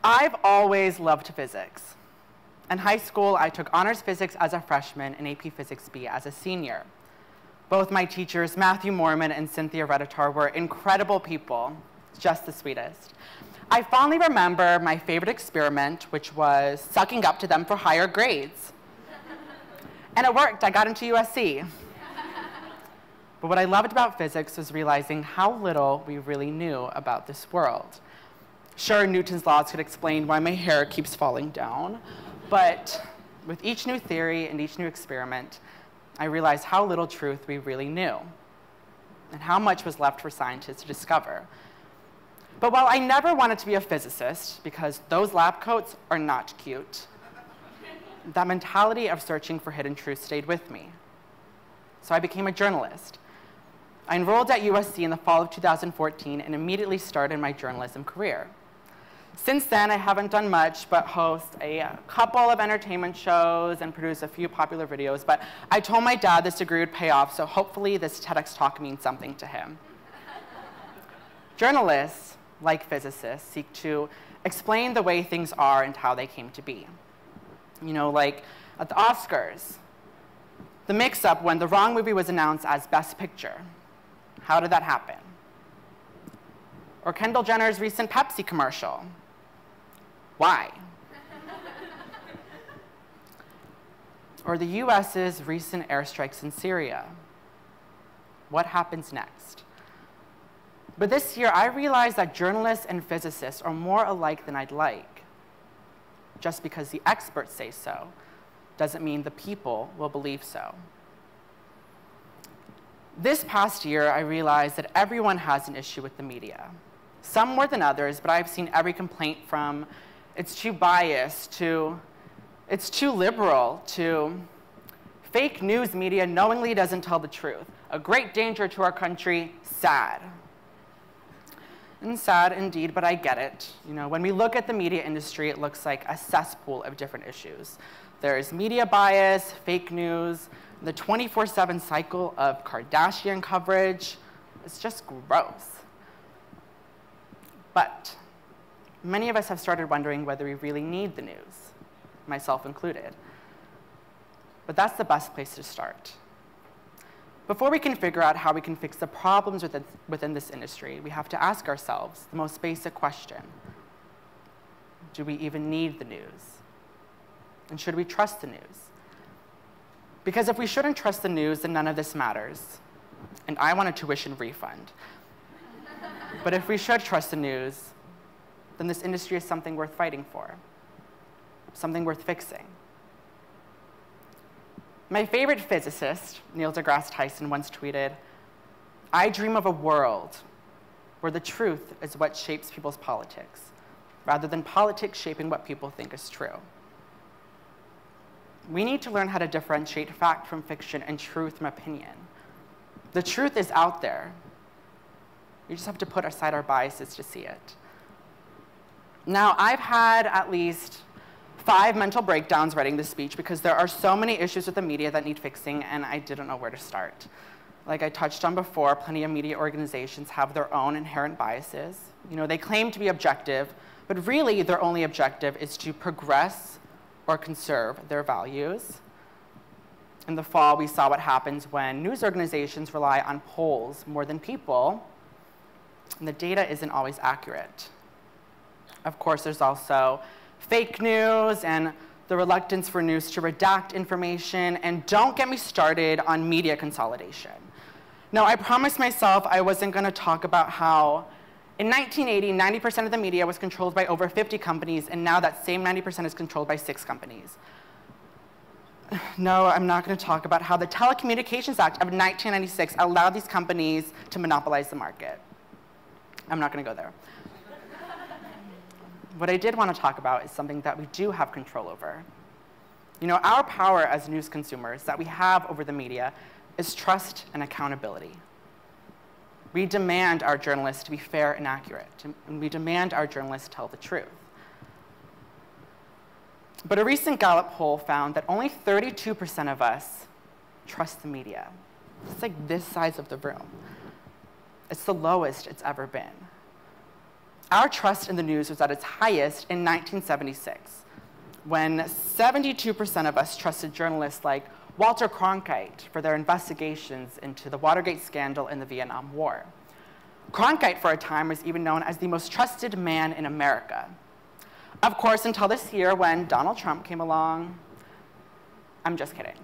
I've always loved physics. In high school, I took honors physics as a freshman and AP Physics B as a senior. Both my teachers, Matthew Mormon and Cynthia Reditar, were incredible people, just the sweetest. I fondly remember my favorite experiment, which was sucking up to them for higher grades. And it worked. I got into USC. But what I loved about physics was realizing how little we really knew about this world. Sure, Newton's laws could explain why my hair keeps falling down, but with each new theory and each new experiment, I realized how little truth we really knew and how much was left for scientists to discover. But while I never wanted to be a physicist, because those lab coats are not cute, that mentality of searching for hidden truth stayed with me. So I became a journalist. I enrolled at USC in the fall of 2014 and immediately started my journalism career. Since then, I haven't done much but host a couple of entertainment shows and produce a few popular videos, but I told my dad this degree would pay off, so hopefully this TEDx talk means something to him. Journalists, like physicists, seek to explain the way things are and how they came to be. You know, like at the Oscars, the mix-up when the wrong movie was announced as Best Picture. How did that happen? Or Kendall Jenner's recent Pepsi commercial. Why? Or the US's recent airstrikes in Syria. What happens next? But this year, I realized that journalists and physicists are more alike than I'd like. Just because the experts say so doesn't mean the people will believe so. This past year, I realized that everyone has an issue with the media. Some more than others, but I've seen every complaint from it's too biased to it's too liberal to fake news media knowingly doesn't tell the truth. A great danger to our country, sad. And sad indeed, but I get it. You know, when we look at the media industry, it looks like a cesspool of different issues. There's media bias, fake news, the 24/7 cycle of Kardashian coverage. It's just gross. But many of us have started wondering whether we really need the news, myself included. But that's the best place to start. Before we can figure out how we can fix the problems within this industry, we have to ask ourselves the most basic question. Do we even need the news? And should we trust the news? Because if we shouldn't trust the news, then none of this matters. And I want a tuition refund. But if we should trust the news, then this industry is something worth fighting for, something worth fixing. My favorite physicist, Neil deGrasse Tyson, once tweeted, "I dream of a world where the truth is what shapes people's politics, rather than politics shaping what people think is true." We need to learn how to differentiate fact from fiction and truth from opinion. The truth is out there. We just have to put aside our biases to see it. Now, I've had at least 5 mental breakdowns writing this speech because there are so many issues with the media that need fixing, and I didn't know where to start. Like I touched on before, plenty of media organizations have their own inherent biases. You know, they claim to be objective, but really their only objective is to progress or conserve their values. In the fall, we saw what happens when news organizations rely on polls more than people, and the data isn't always accurate. Of course, there's also fake news and the reluctance for news to redact information, and don't get me started on media consolidation. Now, I promised myself I wasn't going to talk about how in 1980, 90% of the media was controlled by over 50 companies, and now that same 90% is controlled by 6 companies. No, I'm not going to talk about how the Telecommunications Act of 1996 allowed these companies to monopolize the market. I'm not going to go there. What I did want to talk about is something that we do have control over. You know, our power as news consumers that we have over the media is trust and accountability. We demand our journalists to be fair and accurate, and we demand our journalists tell the truth. But a recent Gallup poll found that only 32% of us trust the media. It's like this size of the room. It's the lowest it's ever been. Our trust in the news was at its highest in 1976, when 72% of us trusted journalists like Walter Cronkite for their investigations into the Watergate scandal in the Vietnam War. Cronkite, for a time, was even known as the most trusted man in America. Of course, until this year when Donald Trump came along. I'm just kidding.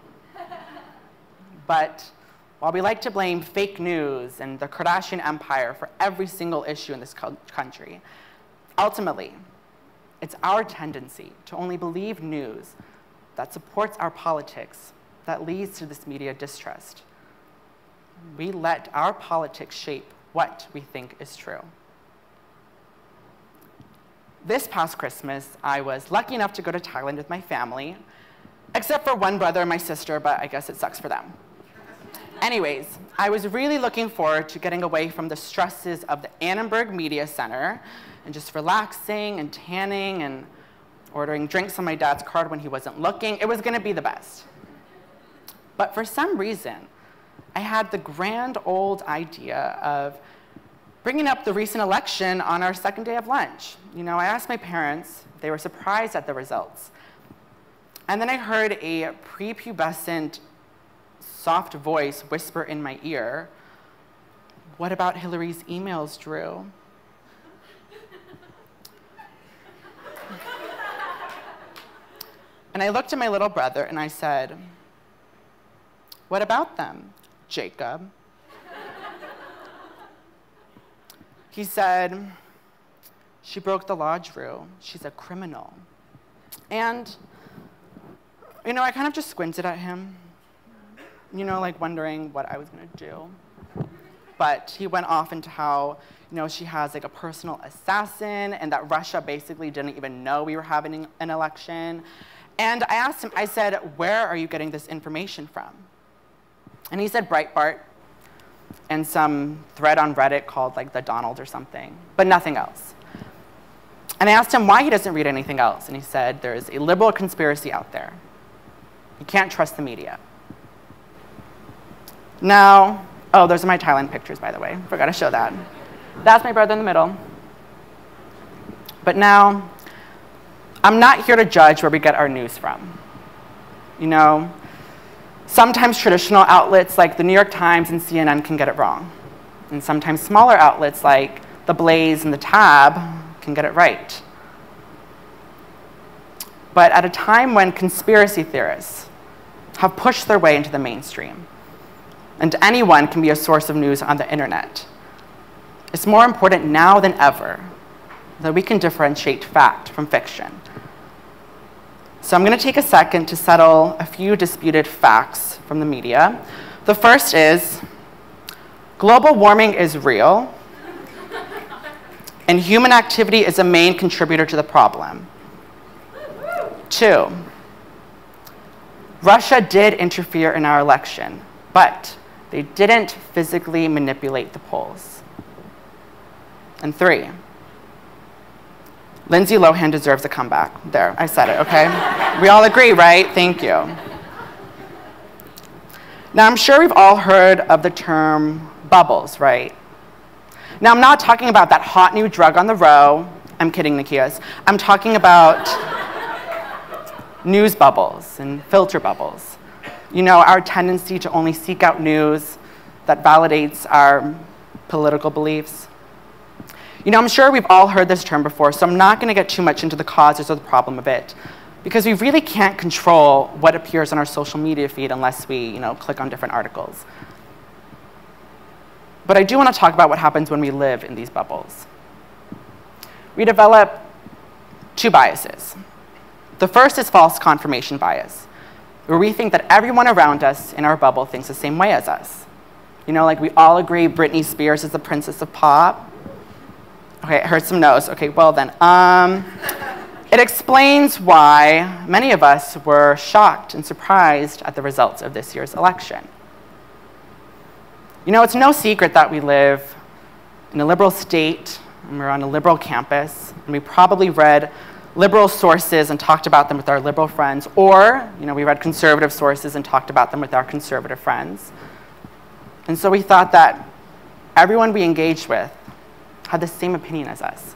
But while we like to blame fake news and the Kardashian empire for every single issue in this country, ultimately, it's our tendency to only believe news that supports our politics that leads to this media distrust. We let our politics shape what we think is true. This past Christmas, I was lucky enough to go to Thailand with my family, except for one brother and my sister, but I guess it sucks for them. Anyways, I was really looking forward to getting away from the stresses of the Annenberg Media Center and just relaxing and tanning and ordering drinks on my dad's card when he wasn't looking. It was going to be the best. But for some reason, I had the grand old idea of bringing up the recent election on our second day of lunch. You know, I asked my parents, they were surprised at the results. And then I heard a prepubescent, soft voice whisper in my ear, "What about Hillary's emails, Drew?" And I looked at my little brother and I said, "What about them, Jacob?" He said, "She broke the law, Drew. She's a criminal." And, you know, I kind of just squinted at him, you know, like wondering what I was going to do. But he went off into how, you know, she has like a personal assassin and that Russia basically didn't even know we were having an election. And I asked him, I said, "Where are you getting this information from?" And he said Breitbart and some thread on Reddit called like The Donald or something, but nothing else. And I asked him why he doesn't read anything else. And he said, "There's a liberal conspiracy out there. You can't trust the media." Now, oh, those are my Thailand pictures, by the way. Forgot to show that. That's my brother in the middle. But now, I'm not here to judge where we get our news from. You know, sometimes traditional outlets like the New York Times and CNN can get it wrong. And sometimes smaller outlets like The Blaze and The Tab can get it right. But at a time when conspiracy theorists have pushed their way into the mainstream, and anyone can be a source of news on the internet, it's more important now than ever that we can differentiate fact from fiction. So I'm going to take a second to settle a few disputed facts from the media. The first is, global warming is real, and human activity is a main contributor to the problem. 2, Russia did interfere in our election, but they didn't physically manipulate the polls. And 3, Lindsay Lohan deserves a comeback. There, I said it, okay? We all agree, right? Thank you. Now, I'm sure we've all heard of the term bubbles, right? Now, I'm not talking about that hot new drug on the row. I'm kidding, Nikias. I'm talking about news bubbles and filter bubbles. You know, our tendency to only seek out news that validates our political beliefs. You know, I'm sure we've all heard this term before, so I'm not going to get too much into the causes or the problem of it, because we really can't control what appears on our social media feed unless we, you know, click on different articles. But I do want to talk about what happens when we live in these bubbles. We develop 2 biases. The first is false confirmation bias, where we think that everyone around us in our bubble thinks the same way as us. You know, like we all agree Britney Spears is the princess of pop. Okay, I heard some no's. Okay, well then. It explains why many of us were shocked and surprised at the results of this year's election. You know, it's no secret that we live in a liberal state, and we're on a liberal campus, and we probably read liberal sources and talked about them with our liberal friends, or, you know, we read conservative sources and talked about them with our conservative friends. And so we thought that everyone we engaged with had the same opinion as us.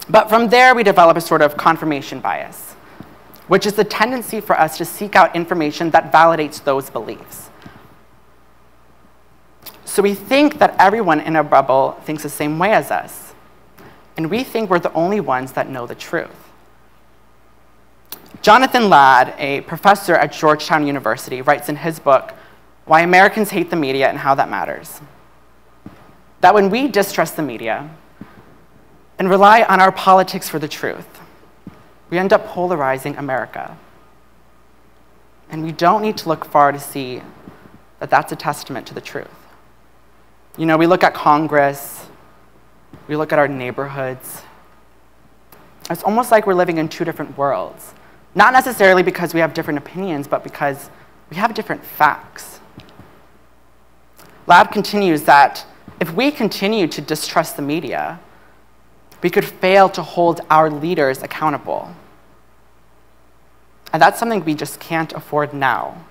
But from there, we develop a sort of confirmation bias, which is the tendency for us to seek out information that validates those beliefs. So we think that everyone in our bubble thinks the same way as us, and we think we're the only ones that know the truth. Jonathan Ladd, a professor at Georgetown University, writes in his book, Why Americans Hate the Media and How That Matters, that when we distrust the media and rely on our politics for the truth, we end up polarizing America. And we don't need to look far to see that that's a testament to the truth. You know, we look at Congress, we look at our neighborhoods. It's almost like we're living in two different worlds. Not necessarily because we have different opinions, but because we have different facts. Ladd continues that if we continue to distrust the media, we could fail to hold our leaders accountable. And that's something we just can't afford now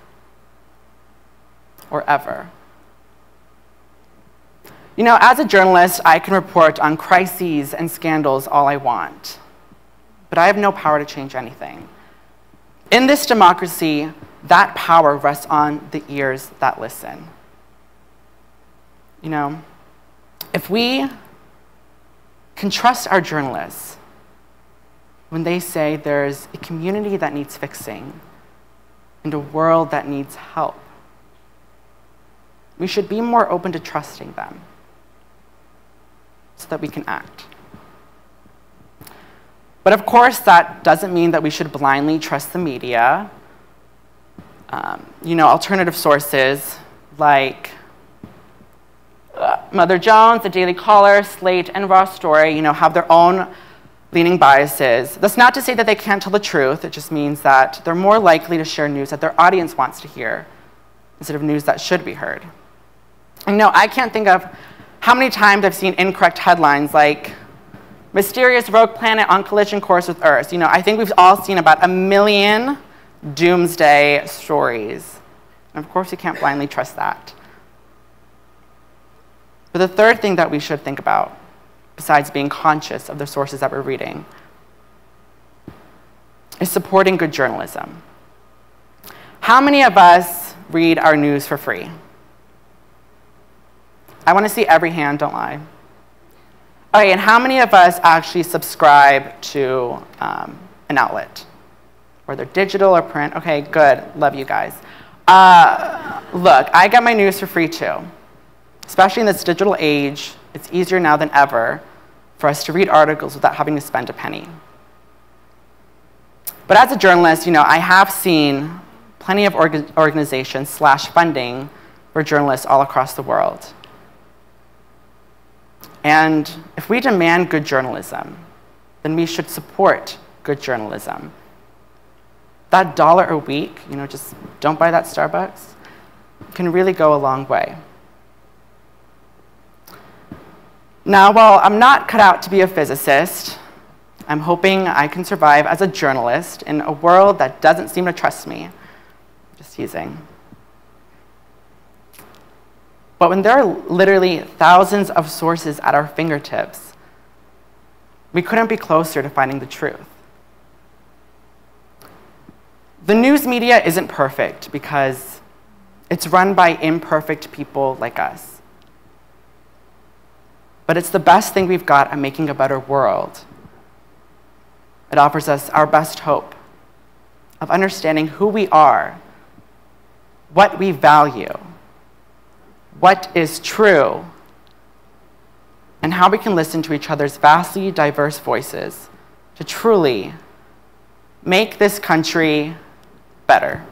or ever. You know, as a journalist, I can report on crises and scandals all I want, but I have no power to change anything. In this democracy, that power rests on the ears that listen. You know, if we can trust our journalists when they say there's a community that needs fixing and a world that needs help, we should be more open to trusting them so that we can act. But of course, that doesn't mean that we should blindly trust the media. You know, alternative sources like Mother Jones, The Daily Caller, Slate, and Raw Story, you know, have their own leaning biases. That's not to say that they can't tell the truth. It just means that they're more likely to share news that their audience wants to hear instead of news that should be heard. And no, I can't think of how many times I've seen incorrect headlines like, mysterious rogue planet on collision course with Earth. You know, I think we've all seen about 1 million doomsday stories. And of course, you can't blindly trust that. But the third thing that we should think about, besides being conscious of the sources that we're reading, is supporting good journalism. How many of us read our news for free? I want to see every hand, don't lie. Okay, and how many of us actually subscribe to an outlet, whether digital or print? Okay, good, love you guys. Look, I get my news for free too. Especially in this digital age, it's easier now than ever for us to read articles without having to spend a penny. But as a journalist, you know, I have seen plenty of organizations slash funding for journalists all across the world. And if we demand good journalism, then we should support good journalism. That $1 a week, you know, just don't buy that Starbucks, can really go a long way. Now, while I'm not cut out to be a physicist, I'm hoping I can survive as a journalist in a world that doesn't seem to trust me. Just teasing. But when there are literally thousands of sources at our fingertips, we couldn't be closer to finding the truth. The news media isn't perfect because it's run by imperfect people like us. But it's the best thing we've got at making a better world. It offers us our best hope of understanding who we are, what we value, what is true, and how we can listen to each other's vastly diverse voices to truly make this country better.